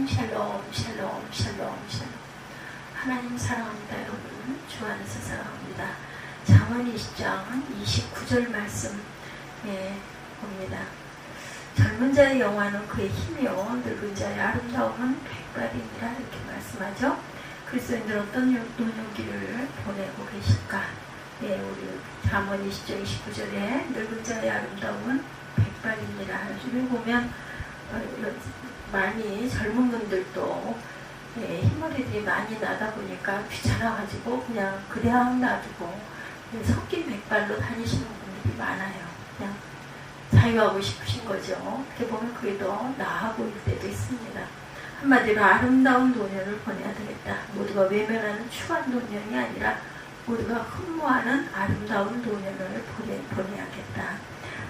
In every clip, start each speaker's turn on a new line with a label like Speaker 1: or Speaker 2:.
Speaker 1: 샬롬 샬롬 샬롬 샬롬. 하나님 사랑합니다. 여러분 주 안에서 사랑합니다. 잠언 20장 29절 말씀 봅니다. 젊은 자의 영화는 그의 힘이요 늙은 자의 아름다움은 백발이니라 이렇게 말씀하죠. 그리스도인들 어떤 노년기를 보내고 계실까? 우리 잠언 20장 29절에 늙은 자의 아름다움은 백발이니라. 여기 보면 많이 젊은 분들도 흰머리들이 많이 나다 보니까 귀찮아가지고 그냥 그냥 놔두고 섞인 백발로 다니시는 분들이 많아요. 그냥 자유하고 싶으신 거죠. 이렇게 보면 그게 더 나아 보일 때도 있습니다. 한마디로 아름다운 노년을 보내야 되겠다. 모두가 외면하는 추한 노년이 아니라 모두가 흠모하는 아름다운 노년을 보내야겠다.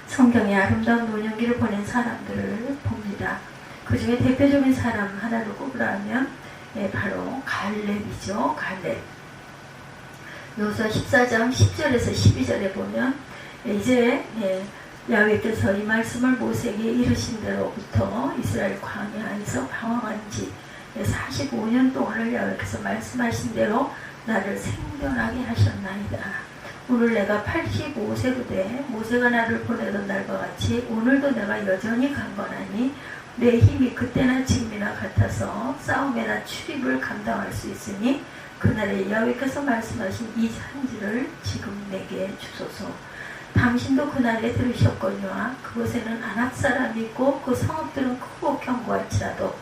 Speaker 1: 성경에 아름다운 노년기를 보낸 사람들을 봅니다. 그 중에 대표적인 사람 하나를 꼽으라면 바로 갈렙이죠. 갈렙. 여호수아 14장 10절에서 12절에 보면 이제 야훼께서 이 말씀을 모세에게 이르신 대로부터 이스라엘 광야에서 방황한 지 45년 동안을 야훼께서 말씀하신 대로 나를 생존하게 하셨나이다. 오늘 내가 85세로 돼 모세가 나를 보내던 날과 같이 오늘도 내가 여전히 강건하니 내 힘이 그때나 지금이나 같아서 싸움에나 출입을 감당할 수 있으니 그날에 야훼께서 말씀하신 이 산지를 지금 내게 주소서. 당신도 그날에 들으셨거니와 그곳에는 아낙 사람이 있고 그 성읍들은 크고 견고할지라도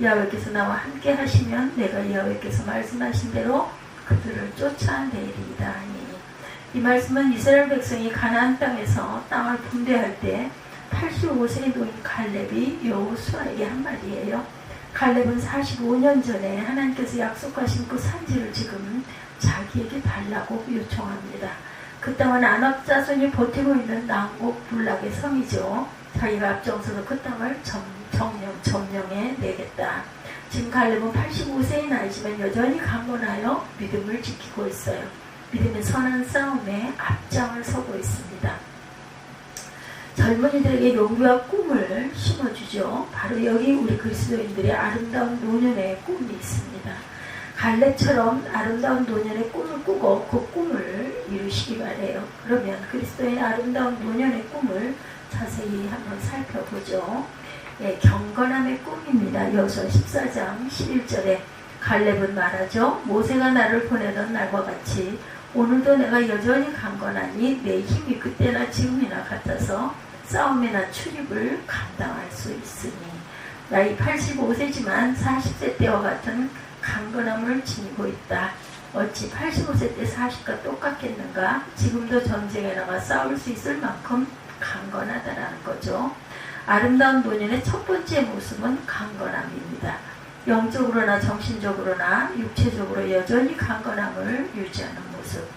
Speaker 1: 야훼께서 나와 함께 하시면 내가 야훼께서 말씀하신 대로 그들을 쫓아내리이다 하니. 이 말씀은 이스라엘 백성이 가나안 땅에서 땅을 분배할 때 85세의 노인 갈렙이 여호수아에게 한 말이에요. 갈렙은 45년 전에 하나님께서 약속하신 그 산지를 지금 자기에게 달라고 요청합니다. 그 땅은 아낙 자손이 버티고 있는 남곡 불락의 성이죠. 자기가 앞장서서 그 땅을 점령해 내겠다. 지금 갈렙은 85세의 나이지만 여전히 강건하여 믿음을 지키고 있어요. 믿음의 선한 싸움에 앞장을 서고 있습니다. 젊은이들에게 용기와 꿈을 심어주죠. 바로 여기 우리 그리스도인들의 아름다운 노년의 꿈이 있습니다. 갈렙처럼 아름다운 노년의 꿈을 꾸고 그 꿈을 이루시기 바래요. 그러면 그리스도의 아름다운 노년의 꿈을 자세히 한번 살펴보죠. 경건함의 꿈입니다. 여호수아 14장 11절에 갈렙은 말하죠. 모세가 나를 보내던 날과 같이 오늘도 내가 여전히 강건하니 내 힘이 그때나 지금이나 같아서 싸움이나 출입을 감당할 수 있으니. 나이 85세지만 40세 때와 같은 강건함을 지니고 있다. 어찌 85세 때 40과 똑같겠는가? 지금도 전쟁에 나가 싸울 수 있을 만큼 강건하다라는 거죠. 아름다운 노년의 첫 번째 모습은 강건함입니다. 영적으로나 정신적으로나 육체적으로 여전히 강건함을 유지하는 모습.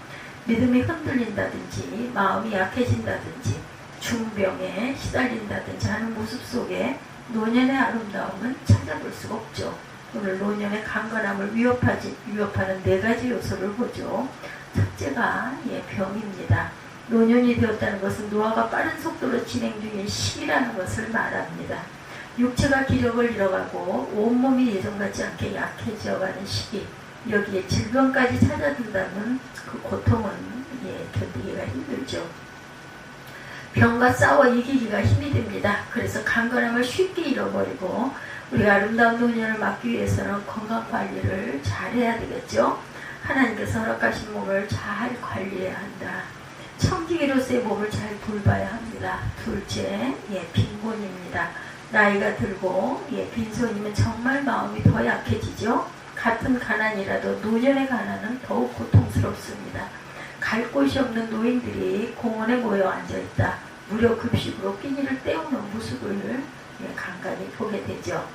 Speaker 1: 믿음이 흔들린다든지 마음이 약해진다든지 중병에 시달린다든지 하는 모습 속에 노년의 아름다움은 찾아볼 수가 없죠. 오늘 노년의 강건함을 위협하는 네 가지 요소를 보죠. 첫째가 병입니다. 노년이 되었다는 것은 노화가 빠른 속도로 진행 중인 시기라는 것을 말합니다. 육체가 기력을 잃어가고 온몸이 예전 같지 않게 약해져가는 시기, 여기에 질병까지 찾아든다면 그 고통은 견디기가 힘들죠. 병과 싸워 이기기가 힘이 듭니다. 그래서 강건함을 쉽게 잃어버리고 우리가 아름다운 노년을 막기 위해서는 건강관리를 잘해야 되겠죠. 하나님께서 허락하신 몸을 잘 관리해야 한다. 청지기로서의 몸을 잘 돌봐야 합니다. 둘째, 빈곤입니다. 나이가 들고 빈손이면 정말 마음이 더 약해지죠. 같은 가난이라도 노년의 가난은 더욱 고통스럽습니다. 갈 곳이 없는 노인들이 공원에 모여 앉아있다. 무료 급식으로 끼니를 때우는 모습을 간간히 보게 되죠.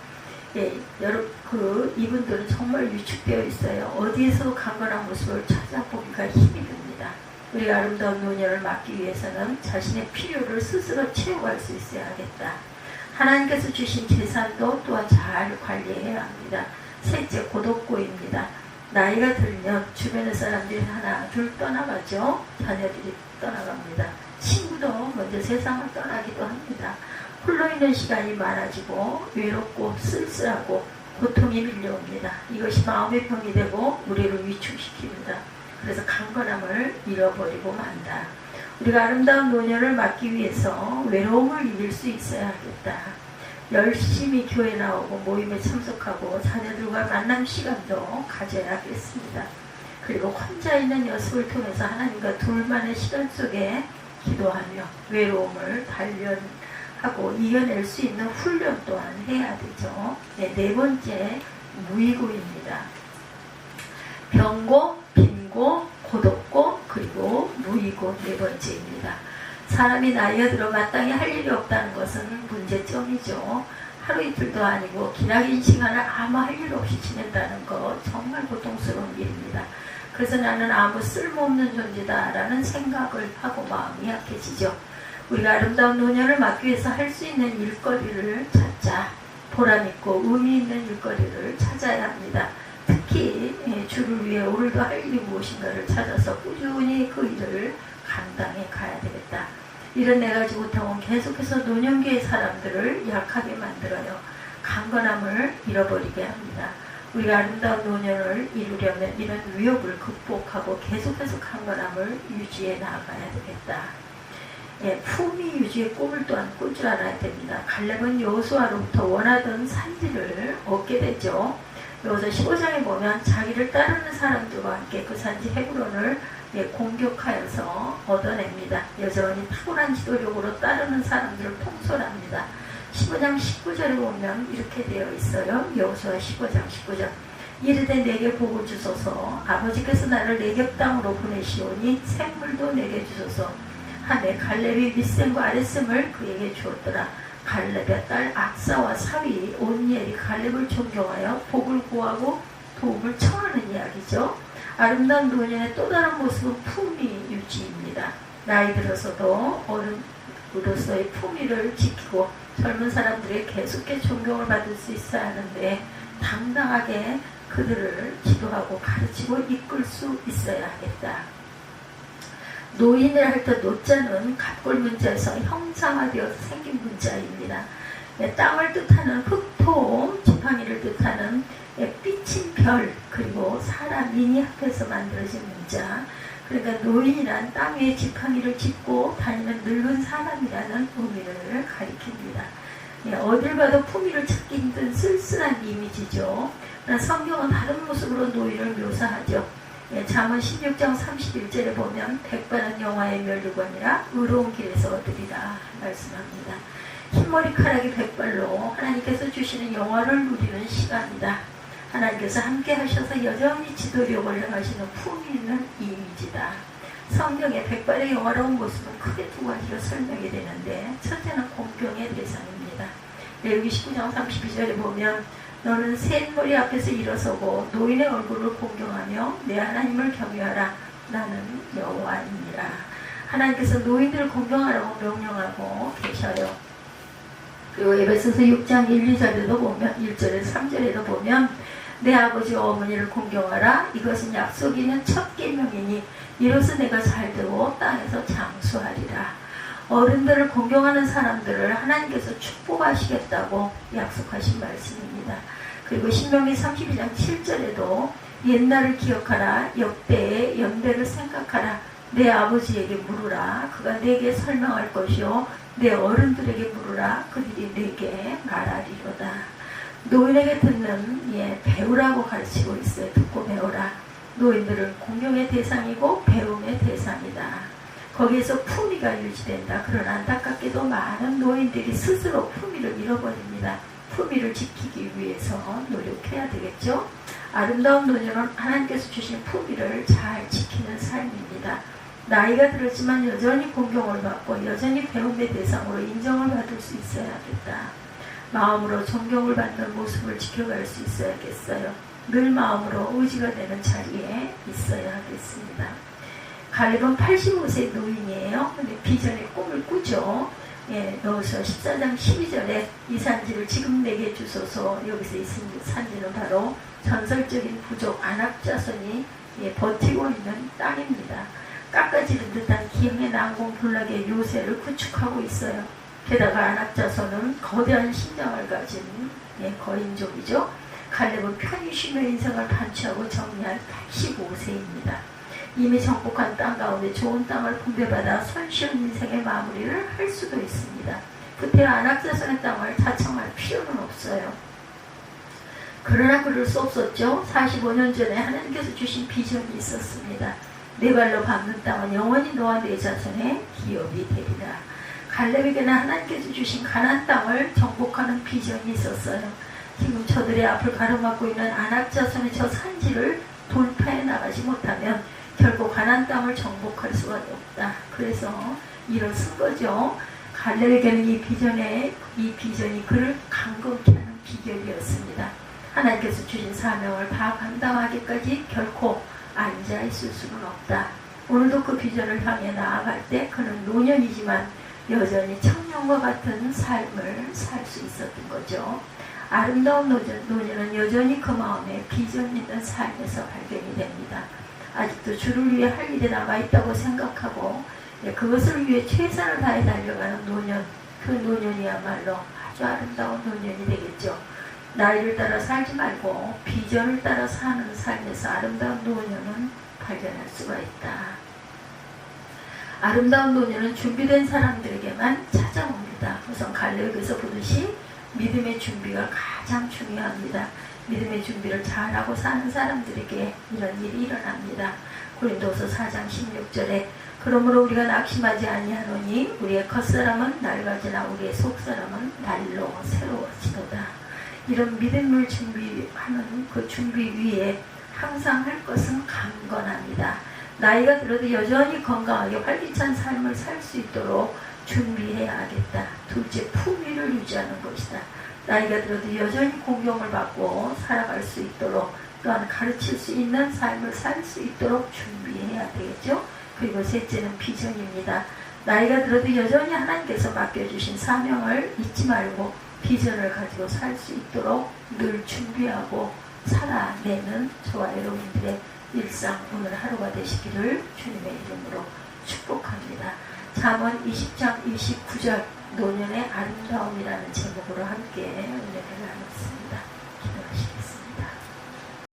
Speaker 1: 이분들은 정말 위축되어 있어요. 어디에서 강건한 모습을 찾아보기가 힘이 듭니다. 우리가 아름다운 노년을 막기 위해서는 자신의 필요를 스스로 채워갈 수 있어야 하겠다. 하나님께서 주신 재산도 또한 잘 관리해야 합니다. 셋째, 고독고입니다. 나이가 들면 주변의 사람들이 하나 둘 떠나가죠. 자녀들이 떠나갑니다. 친구도 먼저 세상을 떠나기도 합니다. 홀로 있는 시간이 많아지고 외롭고 쓸쓸하고 고통 병이 밀려옵니다. 이것이 마음의 병이 되고 우리를 위축시킵니다. 그래서 강건함을 잃어버리고 만다. 우리가 아름다운 노년을 맞기 위해서 외로움을 이길 수 있어야 하겠다. 열심히 교회 나오고 모임에 참석하고 자녀들과 만남 시간도 가져야 하겠습니다. 그리고 혼자 있는 연습을 통해서 하나님과 둘만의 시간 속에 기도하며 외로움을 단련하고 이겨낼 수 있는 훈련 또한 해야 되죠. 네 번째, 무의고입니다. 병고, 빈고, 고독고, 그리고 무의고 네 번째입니다. 사람이 나이가 들어 마땅히 할 일이 없다는 것은 문제점이죠. 하루 이틀도 아니고 기나긴 시간을 아무 할 일 없이 지낸다는 것 정말 고통스러운 일입니다. 그래서 나는 아무 쓸모없는 존재다라는 생각을 하고 마음이 약해지죠. 우리가 아름다운 노년을 맞기 위해서 할 수 있는 일거리를 찾자. 보람있고 의미있는 일거리를 찾아야 합니다. 특히 주를 위해 오늘도 할 일이 무엇인가를 찾아서 꾸준히 그 일을 감당해 가야 되겠다. 이런 네 가지 고통은 계속해서 노년기의 사람들을 약하게 만들어요. 강건함을 잃어버리게 합니다. 우리가 아름다운 노년을 이루려면 이런 위협을 극복하고 계속해서 강건함을 유지해 나가야 되겠다. 품위 유지의 꿈을 또한 꿀 줄 알아야 됩니다. 갈렙은 여호수아로부터 원하던 산지를 얻게 되죠. 여호수아 15장에 보면 자기를 따르는 사람들과 함께 그 산지 헤브론을 공격하여서 얻어냅니다. 여전히 탁월한 지도력으로 따르는 사람들을 통솔합니다. 15장 19절에 보면 이렇게 되어 있어요. 여호수아 15장 19절. 이르되 내게 복을 주소서. 아버지께서 나를 내격 땅으로 보내시오니 샘물도 내게 주소서 하매 갈렙이 윗샘과 아랫샘을 그에게 주었더라. 갈렙의 딸 악사와 사위 온니엘이 갈렙을 존경하여 복을 구하고 도움을 청하는 이야기죠. 아름다운 노년의 또 다른 모습은 품위 유지입니다. 나이 들어서도 어른으로서의 품위를 지키고 젊은 사람들에게 계속해 존경을 받을 수 있어야 하는데 당당하게 그들을 지도하고 가르치고 이끌 수 있어야 하겠다. 노인을 할 때 노자는 갑골 문자에서 형상화되어서 생긴 문자입니다. 땅을 뜻하는 흑토, 지팡이를 뜻하는 삐친 별, 그리고 사람인이 합해서 만들어진 문자. 그러니까 노인이란 땅 위에 지팡이를 짚고 다니는 늙은 사람이라는 의미를 가리킵니다. 어딜 봐도 품위를 찾기 힘든 쓸쓸한 이미지죠. 성경은 다른 모습으로 노인을 묘사하죠. 잠언 16장 31절에 보면 백발은 영화의 멸류관이라 의로운 길에서 얻으리라 말씀합니다. 흰머리카락이 백발로 하나님께서 주시는 영화를 누리는 시간이다. 하나님께서 함께 하셔서 여전히 지도력을 행하시는 품위 있는 이미지다. 성경의 백발의 영화로운 모습은 크게 두 가지로 설명이 되는데 첫째는 공경의 대상입니다. 레위기 19장 32절에 보면 너는 센 머리 앞에서 일어서고 노인의 얼굴을 공경하며 내 하나님을 경외하라. 나는 여호와이니라. 하나님께서 노인들을 공경하라고 명령하고 계셔요. 그리고 에베소서 6장 1, 2절에도 보면 1절에서 3절에도 보면 내 아버지와 어머니를 공경하라. 이것은 약속이 있는 첫 계명이니 이로써 내가 잘되고 땅에서 장수하리라. 어른들을 공경하는 사람들을 하나님께서 축복하시겠다고 약속하신 말씀입니다. 그리고 신명기 32장 7절에도 옛날을 기억하라. 역대의 연대를 생각하라. 내 아버지에게 물으라. 그가 내게 설명할 것이요 내 어른들에게 물으라. 그들이 내게 말하리로다. 노인에게 듣는 배우라고 가르치고 있어요. 듣고 배우라. 노인들은 공경의 대상이고 배움의 대상이다. 거기에서 품위가 유지된다. 그러나 안타깝게도 많은 노인들이 스스로 품위를 잃어버립니다. 품위를 지키기 위해서 노력해야 되겠죠. 아름다운 노년은 하나님께서 주신 품위를 잘 지키는 삶입니다. 나이가 들었지만 여전히 공경을 받고 여전히 배움의 대상으로 인정을 받을 수 있어야겠다. 마음으로 존경을 받는 모습을 지켜갈 수 있어야겠어요. 늘 마음으로 의지가 되는 자리에 있어야 하겠습니다. 갈렙은 85세 노인이에요. 근데 비전의 꿈을 꾸죠. 여호수아 14장 12절에 이 산지를 지금 내게 주소서. 여기서 이 산지는 바로 전설적인 부족 아낙자손이 버티고 있는 땅입니다. 깎아지른 듯한 기형의 난공불락의 요새를 구축하고 있어요. 게다가 아낙자손은 거대한 신장을 가진 거인족이죠. 갈렙은 편히 쉬며 인생을 반추하고 정리한 85세입니다. 이미 정복한 땅 가운데 좋은 땅을 분배받아 손쉬운 인생의 마무리를 할 수도 있습니다. 그때 안악자손의 땅을 자청할 필요는 없어요. 그러나 그럴 수 없었죠. 45년 전에 하나님께서 주신 비전이 있었습니다. 네 발로 밟는 땅은 영원히 너와 네 자손의 기업이 되리라. 갈렙에게는 하나님께서 주신 가나안 땅을 정복하는 비전이 있었어요. 지금 저들의 앞을 가로막고 있는 안악자손의 저 산지를 돌파해 나가지 못하면 결코 가나안 땅을 정복할 수가 없다. 그래서 일을 쓴 거죠. 갈렙에게는 이 비전이 그를 강건케 하는 비결이었습니다. 하나님께서 주신 사명을 다 감당하기까지 결코 앉아있을 수는 없다. 오늘도 그 비전을 향해 나아갈 때 그는 노년이지만 여전히 청년과 같은 삶을 살 수 있었던 거죠. 아름다운 노년은 여전히 그 마음에 비전 있는 삶에서 발견이 됩니다. 아직도 주를 위해 할 일이 남아있다고 생각하고 그것을 위해 최선을 다해 달려가는 노년, 그 노년이야말로 아주 아름다운 노년이 되겠죠. 나이를 따라 살지 말고 비전을 따라 사는 삶에서 아름다운 노년은 발견할 수가 있다. 아름다운 노년은 준비된 사람들에게만 찾아옵니다. 우선 갈렙에서 보듯이 믿음의 준비가 가장 중요합니다. 믿음의 준비를 잘하고 사는 사람들에게 이런 일이 일어납니다. 고린도서 4장 16절에 그러므로 우리가 낙심하지 아니하노니 우리의 겉사람은 낡아지나 우리의 속사람은 날로 새로워지도다. 이런 믿음을 준비하는 그 준비 위에 항상 할 것은 강건합니다. 나이가 들어도 여전히 건강하게 활기찬 삶을 살 수 있도록 준비해야 하겠다. 둘째, 품위를 유지하는 것이다. 나이가 들어도 여전히 공경을 받고 살아갈 수 있도록 또한 가르칠 수 있는 삶을 살 수 있도록 준비해야 되겠죠. 그리고 셋째는 비전입니다. 나이가 들어도 여전히 하나님께서 맡겨주신 사명을 잊지 말고 비전을 가지고 살 수 있도록 늘 준비하고 살아내는 저와 여러분들의 일상 오늘 하루가 되시기를 주님의 이름으로 축복합니다. 잠언 20장 29절 노년의 아름다움이라는 제목으로 함께 은혜를 나눴습니다.